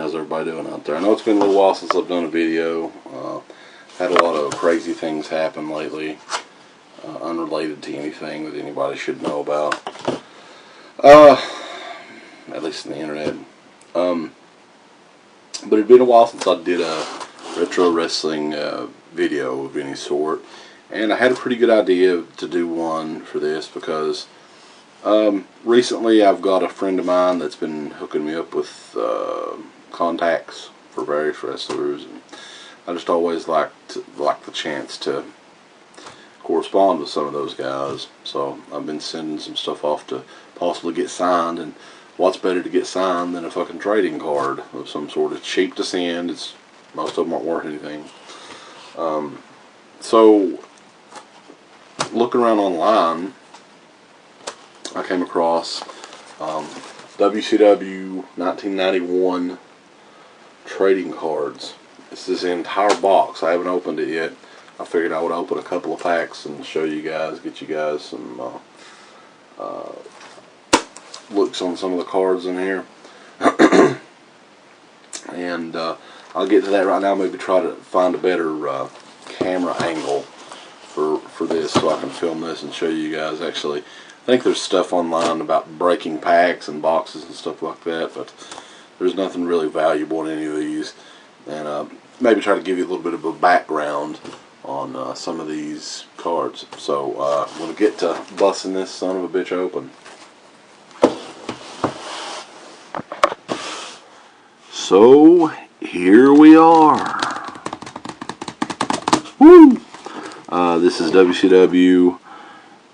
how's everybody doing out there? I know it's been a little while since I've done a video. Had a lot of crazy things happen lately, unrelated to anything that anybody should know about. At least on the internet. But it'd been a while since I did a retro wrestling video of any sort, and I had a pretty good idea to do one for this because recently I've got a friend of mine that's been hooking me up with contacts for various wrestlers, and I just always like the chance to correspond with some of those guys. So I've been sending some stuff off to possibly get signed, and what's better to get signed than a fucking trading card of some sort? It's cheap to send. Most of them aren't worth anything. So looking around online, I came across WCW 1991 Trading Cards. This is an entire box. I haven't opened it yet. I figured I would open a couple of packs and show you guys, get you guys some looks on some of the cards in here. And I'll get to that right now. Maybe try to find a better camera angle for this so I can film this and show you guys. Actually, I think there's stuff online about breaking packs and boxes and stuff like that, but there's nothing really valuable in any of these. And maybe try to give you a little bit of a background on some of these cards. So I'm going to get to busting this son of a bitch open. So here we are. Woo! This is WCW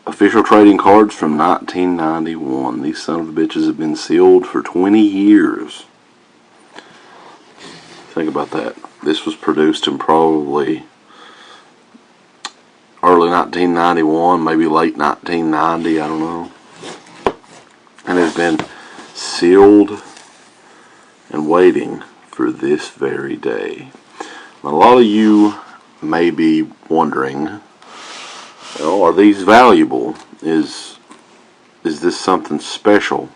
official trading cards from 1991. These son of a bitches have been sealed for 20 years. Think about that. This was produced in probably early 1991, maybe late 1990, I don't know. And it's been sealed and waiting for this very day. A lot of you may be wondering, are these valuable? Is this something special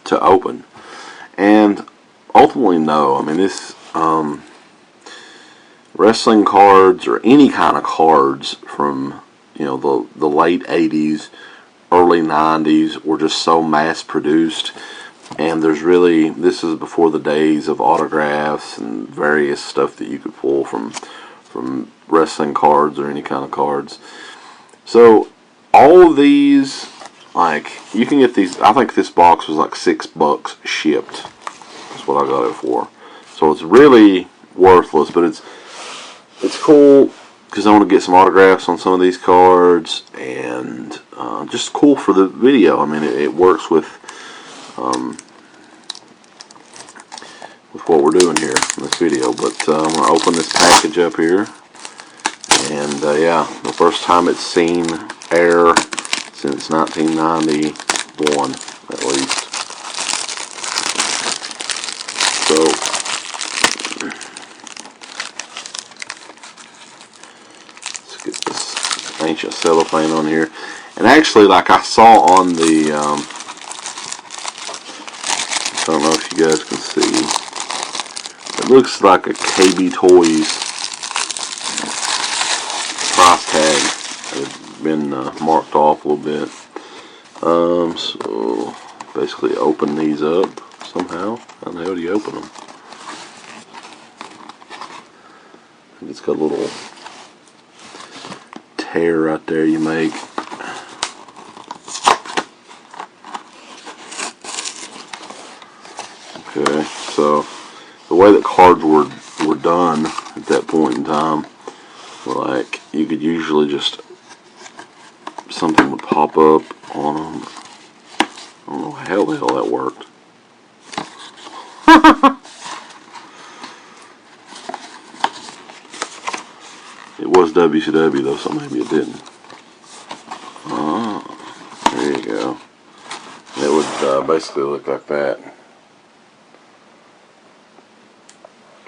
to open? And ultimately, no. I mean, this wrestling cards or any kind of cards from the late 80s, early 90s were just so mass produced. And this is before the days of autographs and various stuff that you could pull from wrestling cards or any kind of cards. So all of these, you can get these. I think this box was like $6 shipped. That's what I got it for. So it's really worthless, but it's cool because I want to get some autographs on some of these cards, and just cool for the video. I mean, it works with what we're doing here in this video. But I'm going to open this package up here, and yeah, the first time it's seen air since 1991 at least. So let's get this ancient cellophane on here. And actually, like I saw on the I don't know if you guys can see, it looks like a KB Toys price tag had been marked off a little bit. So basically open these up somehow. How the hell do you open them? I think it's got a little tear right there you make. Okay, so the way that cards were done at that point in time, you could usually just, something would pop up on them. I don't know how the hell that worked. It was WCW though, so maybe it didn't. There you go. It would basically look like that.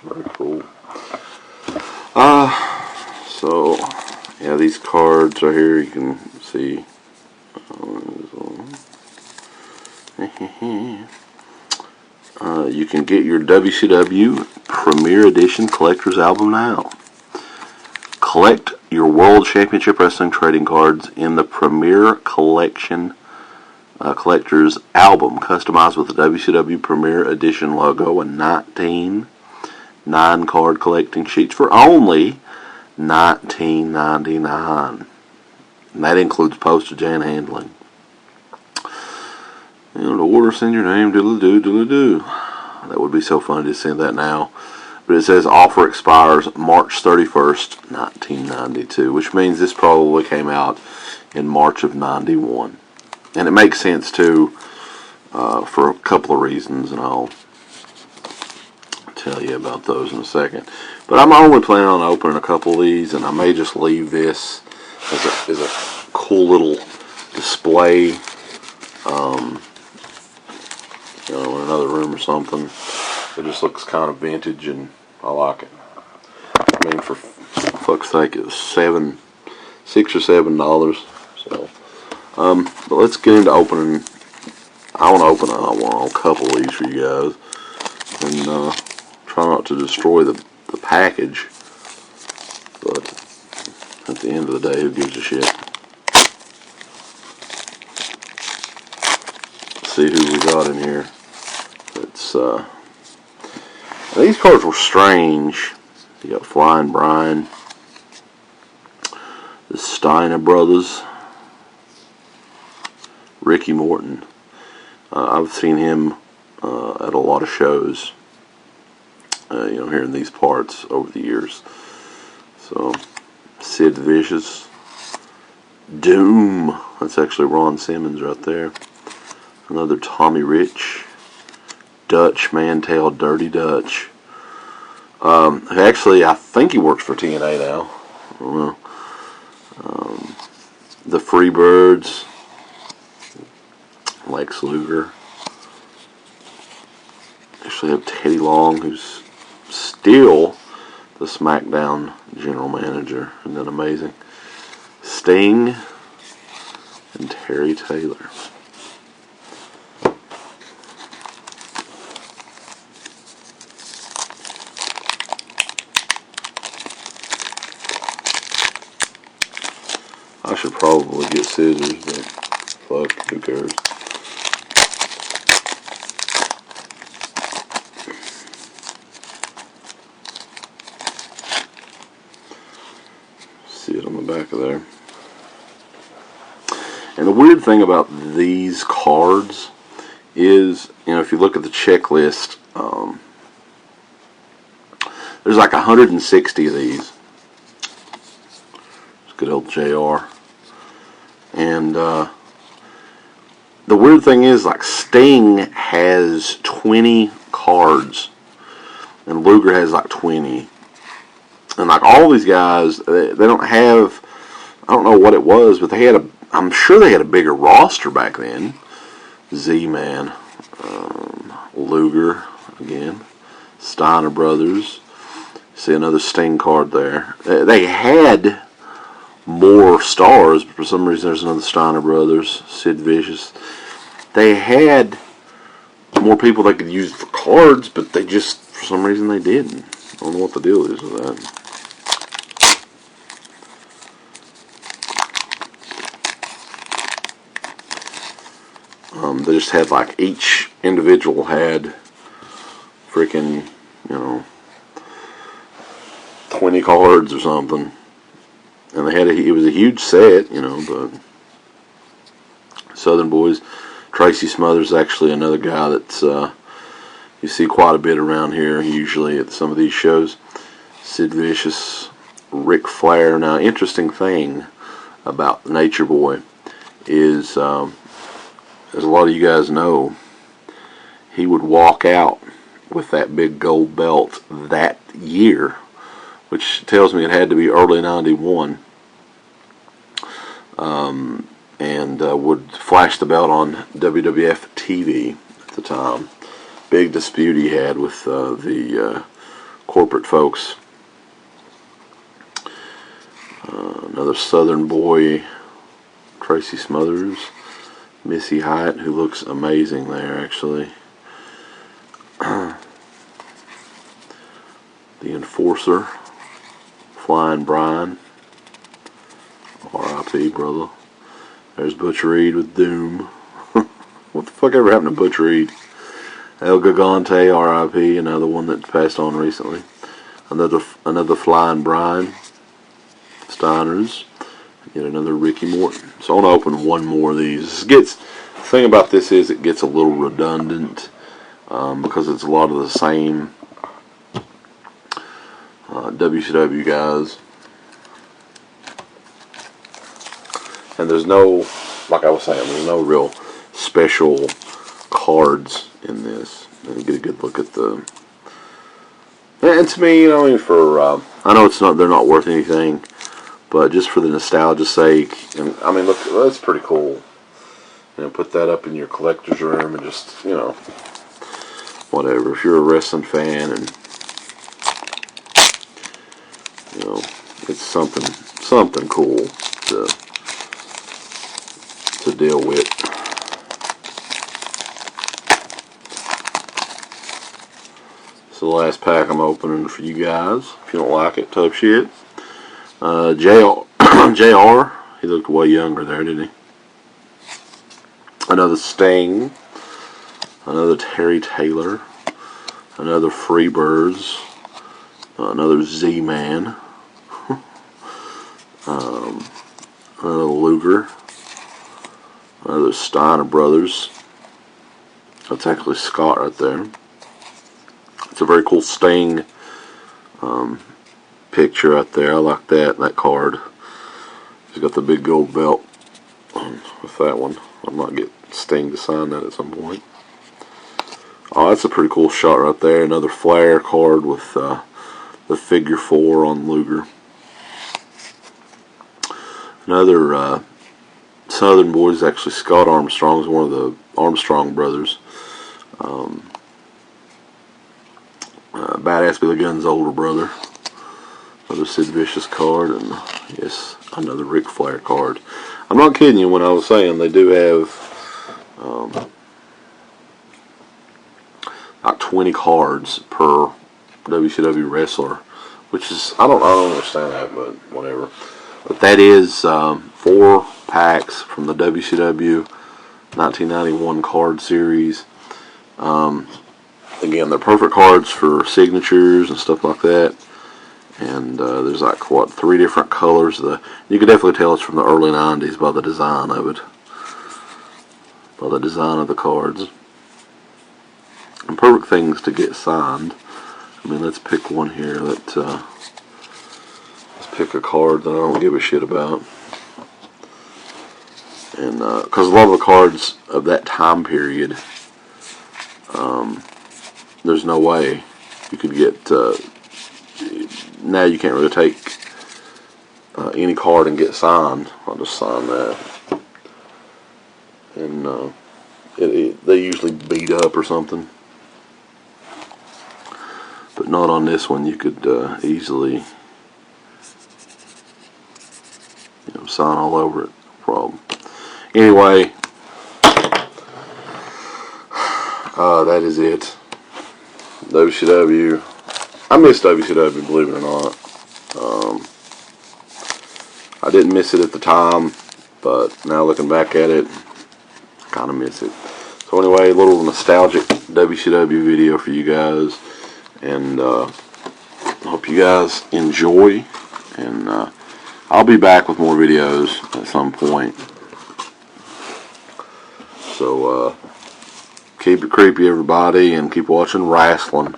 Very cool. So yeah, these cards right here, you can see. You can get your WCW Premier Edition Collector's Album now. Collect your World Championship Wrestling trading cards in the Premier Collection Collector's Album, customized with the WCW Premier Edition logo and 19 9-card collecting sheets for only $19.99. And that includes postage and handling. To order, send your name, doodle-doo, doodle-doo. That would be so fun to send that now. But it says offer expires March 31st, 1992, which means this probably came out in March of 91. And it makes sense, too, for a couple of reasons, and I'll tell you about those in a second. But I'm only planning on opening a couple of these, and I may just leave this as a cool little display, in another room or something. It just looks kind of vintage, and I like it. I mean, for fuck's sake, it was $6 or $7. So, but let's get into opening. I want to open a couple of these for you guys, and try not to destroy the package. But at the end of the day, who gives a shit? Let's see who we got in here. It's these cards were strange. You got Flying Brian, the Steiner Brothers, Ricky Morton. I've seen him at a lot of shows, here in these parts over the years. So, Sid Vicious, Doom. That's actually Ron Simmons right there. Another Tommy Rich, Dutch Mantel, Dirty Dutch. Actually, I think he works for TNA now. I don't know. The Freebirds, Lex Luger. Actually have Teddy Long, who's still the SmackDown general manager. Isn't that amazing? Sting and Terry Taylor. I should probably get scissors, but fuck, who cares? See it on the back of there. And the weird thing about these cards is, if you look at the checklist, there's like 160 of these. It's good old JR. And the weird thing is, like, Sting has 20 cards, and Luger has like 20. And like all these guys, they don't have, I don't know what it was, but I'm sure they had a bigger roster back then. Z-Man, Luger again, Steiner Brothers. See another Sting card there. They had more stars, but for some reason there's another Steiner Brothers, Sid Vicious. They had more people they could use for cards, but they just, for some reason, they didn't. I don't know what the deal is with that. They just had, like, each individual had freaking, 20 cards or something. And they had it was a huge set, but Southern Boys. Tracy Smothers is actually another guy that's you see quite a bit around here, usually at some of these shows. Sid Vicious, Ric Flair. Now, interesting thing about Nature Boy is, as a lot of you guys know, he would walk out with that big gold belt that year, which tells me it had to be early 91, and would flash the belt on WWF TV at the time. Big dispute he had with the corporate folks. Another Southern Boy, Tracy Smothers, Missy Hyatt, who looks amazing there, actually. The Enforcer, Flying Brian, R.I.P. brother. There's Butch Reed with Doom. What the fuck ever happened to Butch Reed? El Gigante, R.I.P. Another one that passed on recently. Another Flying Brian. Steiner's. Yet another Ricky Morton. So I want to open one more of these. The thing about this is it gets a little redundant because it's a lot of the same WCW guys. And there's no, like I was saying, there's no real special cards in this. Let me get a good look at the. And to me, you know, I mean, I know they're not worth anything, but just for the nostalgia's sake, and I mean, look, that's pretty cool. You know, put that up in your collector's room and just, you know, whatever. If you're a wrestling fan and, you know, it's something cool to deal with. So the last pack I'm opening for you guys. If you don't like it, tough shit. JR, he looked way younger there, didn't he? Another Sting. Another Terry Taylor. Another Freebirds. Another Z-Man. Another Luger. Another Steiner Brothers. That's actually Scott right there. It's a very cool Sting picture right there. I like that card. He's got the big gold belt with that one. I might get Sting to sign that at some point. Oh, that's a pretty cool shot right there. Another Flair card with the figure 4 on Luger. Another Southern Boys, actually Scott Armstrong is one of the Armstrong brothers. Badass Billy Gunn's older brother. Another Sid Vicious card, and yes, another Ric Flair card. I'm not kidding you when I was saying they do have like 20 cards per WCW wrestler, which is I don't understand that, but whatever. But that is 4 packs from the WCW 1991 card series. Again, they're perfect cards for signatures and stuff like that. And there's like, what, 3 different colors. You can definitely tell it's from the early 90s by the design of it. By the design of the cards. And perfect things to get signed. I mean, let's pick one here that, let's pick a card that I don't give a shit about. And, because a lot of the cards of that time period, there's no way you could get, now you can't really take any card and get signed. I'll just sign that. And they usually beat up or something. But not on this one. You could easily, sign all over it. No problem. Anyway, that is it. WCW. I miss WCW, believe it or not. I didn't miss it at the time, but now looking back at it, I kind of miss it. So anyway, a little nostalgic WCW video for you guys, and I hope you guys enjoy, and I'll be back with more videos at some point. So keep it creepy, everybody, and keep watching wrestling.